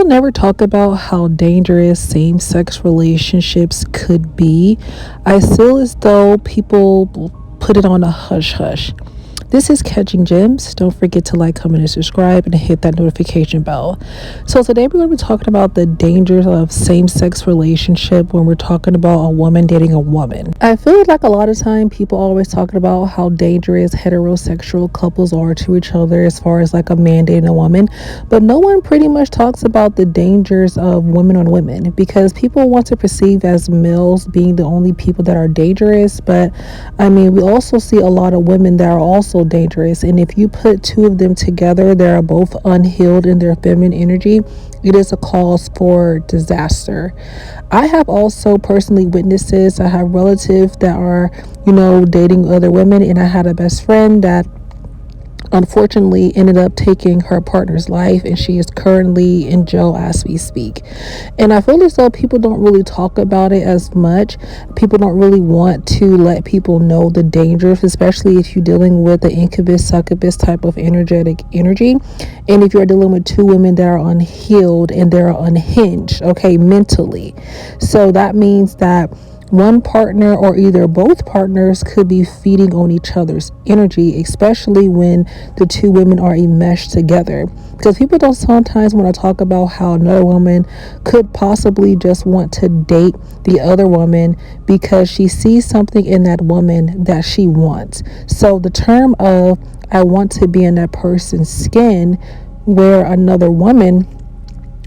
never talk about how dangerous same sex relationships could be. I feel as though people put it on a hush hush. This is Catching Gems. Don't forget to like, comment, and subscribe and hit that notification bell. So today we're going to be talking about the dangers of same-sex relationship when we're talking about a woman dating a woman. I feel like a lot of time people always talking about how dangerous heterosexual couples are to each other as far as like a man dating a woman, but no one pretty much talks about the dangers of women on women, because people want to perceive as males being the only people that are dangerous. But I mean, we also see a lot of women that are also dangerous, and if you put two of them together, they are both unhealed in their feminine energy. It is a cause for disaster. I have also personally witnessed this. I have relatives that are, dating other women, and I had a best friend that unfortunately ended up taking her partner's life, and she is currently in jail as we speak. And I feel as though people don't really talk about it as much. People don't really want to let people know the dangers, especially if you're dealing with the incubus succubus type of energetic energy, and if you're dealing with two women that are unhealed and they're unhinged, okay, mentally. So that means that one partner or either both partners could be feeding on each other's energy, especially when the two women are enmeshed together. Because people don't sometimes want to talk about how another woman could possibly just want to date the other woman because she sees something in that woman that she wants. So the term of "I want to be in that person's skin," where another woman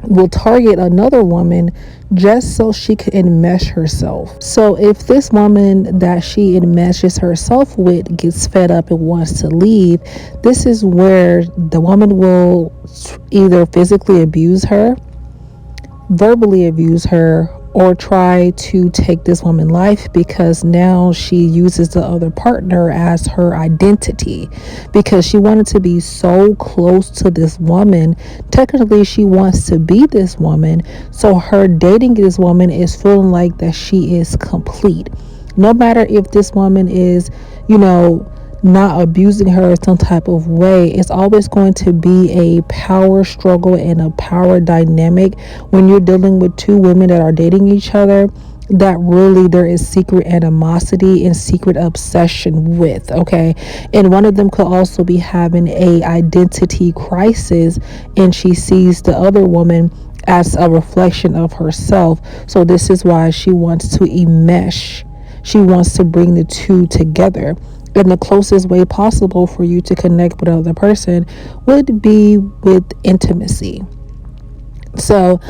will target another woman just so she can enmesh herself. So if this woman that she enmeshes herself with gets fed up and wants to leave, this is where the woman will either physically abuse her, verbally abuse her, or try to take this woman's life, because now she uses the other partner as her identity, because she wanted to be so close to this woman. Technically she wants to be this woman, so her dating this woman is feeling like that she is complete, no matter if this woman is not abusing her in some type of way. It's always going to be a power struggle and a power dynamic when you're dealing with two women that are dating each other, that really there is secret animosity and secret obsession with, okay? And one of them could also be having a identity crisis, and she sees the other woman as a reflection of herself. So this is why she wants to enmesh. She wants to bring the two together. And the closest way possible for you to connect with another person would be with intimacy. So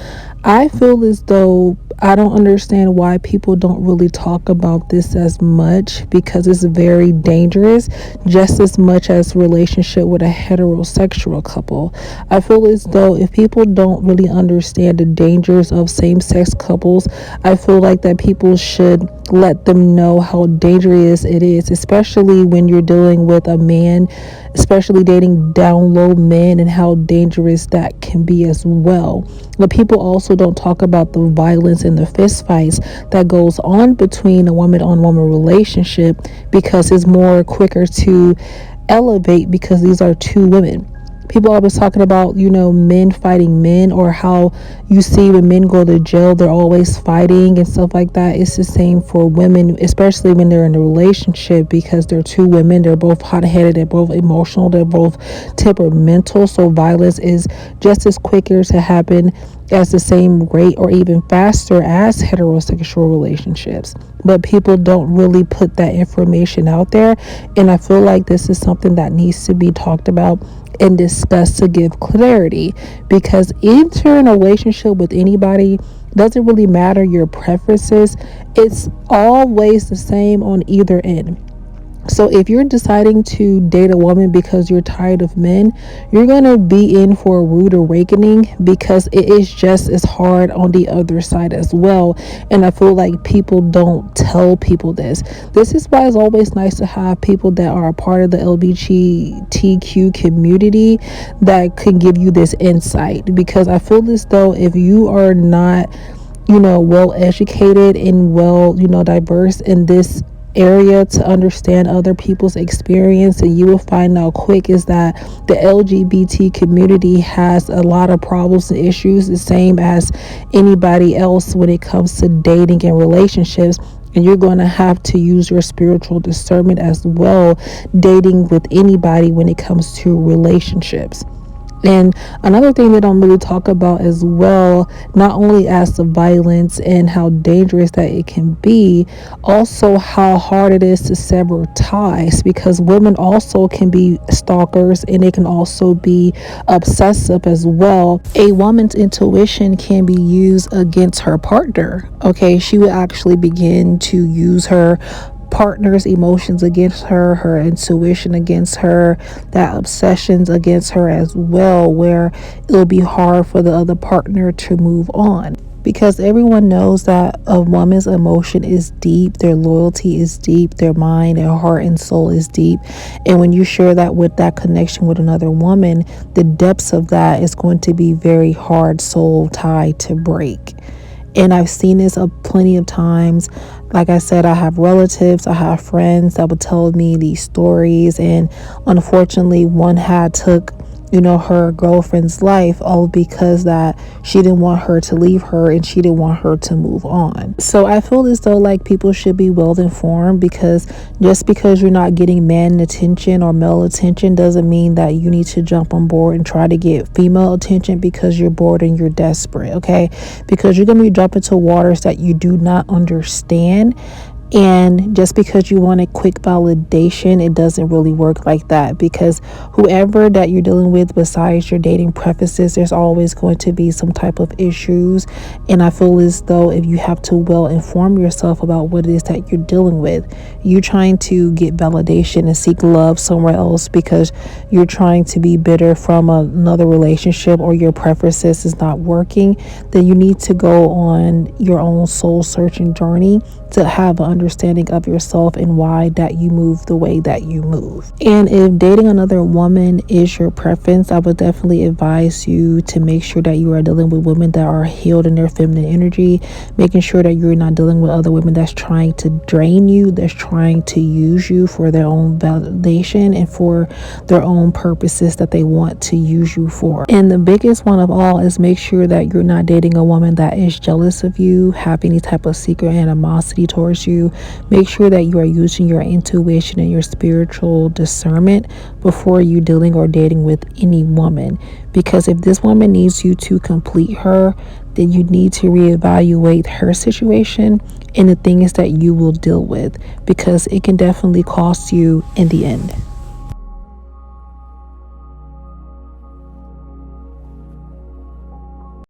I feel as though I don't understand why people don't really talk about this as much, because it's very dangerous, just as much as relationship with a heterosexual couple. I feel as though if people don't really understand the dangers of same-sex couples, I feel like that people should let them know how dangerous it is, especially when you're dealing with a man, especially dating down low men, and how dangerous that can be as well. But people also don't talk about the violence and the fist fights that goes on between a woman on woman relationship, because it's more quicker to elevate because these are two women. People always talking about, men fighting men, or how you see when men go to jail, they're always fighting and stuff like that. It's the same for women, especially when they're in a relationship, because they're two women. They're both hot-headed, they're both emotional, they're both temperamental. So violence is just as quicker to happen as the same rate or even faster as heterosexual relationships. But people don't really put that information out there, and I feel like this is something that needs to be talked about and discussed to give clarity, because entering a relationship with anybody doesn't really matter your preferences. It's always the same on either end. So if you're deciding to date a woman because you're tired of men, you're going to be in for a rude awakening, because it is just as hard on the other side as well. And I feel like people don't tell people this. This is why it's always nice to have people that are a part of the LGBTQ community that can give you this insight, because I feel as though if you are not well educated and well diverse in this area to understand other people's experience, and you will find out quick is that the LGBT community has a lot of problems and issues, the same as anybody else when it comes to dating and relationships. And you're going to have to use your spiritual discernment as well, dating with anybody when it comes to relationships. And another thing they don't really talk about as well, not only as the violence and how dangerous that it can be, also how hard it is to sever ties, because women also can be stalkers and they can also be obsessive as well. A woman's intuition can be used against her partner. Okay, she would actually begin to use her partner's emotions against her, her intuition against her, that obsessions against her as well, where it'll be hard for the other partner to move on. Because everyone knows that a woman's emotion is deep, their loyalty is deep, their mind, their heart, and soul is deep. And when you share that with that connection with another woman, the depths of that is going to be very hard soul tie to break. And I've seen this plenty of times. Like I said, I have relatives, I have friends that would tell me these stories, and unfortunately one had took her girlfriend's life, all because that she didn't want her to leave her and she didn't want her to move on. So I feel as though like people should be well informed, because just because you're not getting man attention or male attention doesn't mean that you need to jump on board and try to get female attention because you're bored and you're desperate. Okay, because you're going to be jumping to waters that you do not understand. And just because you want a quick validation, it doesn't really work like that, because whoever that you're dealing with, besides your dating preferences, there's always going to be some type of issues. And I feel as though if you have to well inform yourself about what it is that you're dealing with, you're trying to get validation and seek love somewhere else because you're trying to be bitter from another relationship, or your preferences is not working, then you need to go on your own soul searching journey to have an understanding of yourself and why that you move the way that you move. And if dating another woman is your preference, I would definitely advise you to make sure that you are dealing with women that are healed in their feminine energy, making sure that you're not dealing with other women that's trying to drain you, that's trying to use you for their own validation and for their own purposes that they want to use you for. And the biggest one of all is make sure that you're not dating a woman that is jealous of you, have any type of secret animosity towards you. Make sure that you are using your intuition and your spiritual discernment before you dealing or dating with any woman, because if this woman needs you to complete her, then you need to reevaluate her situation and the things that you will deal with, because it can definitely cost you in the end.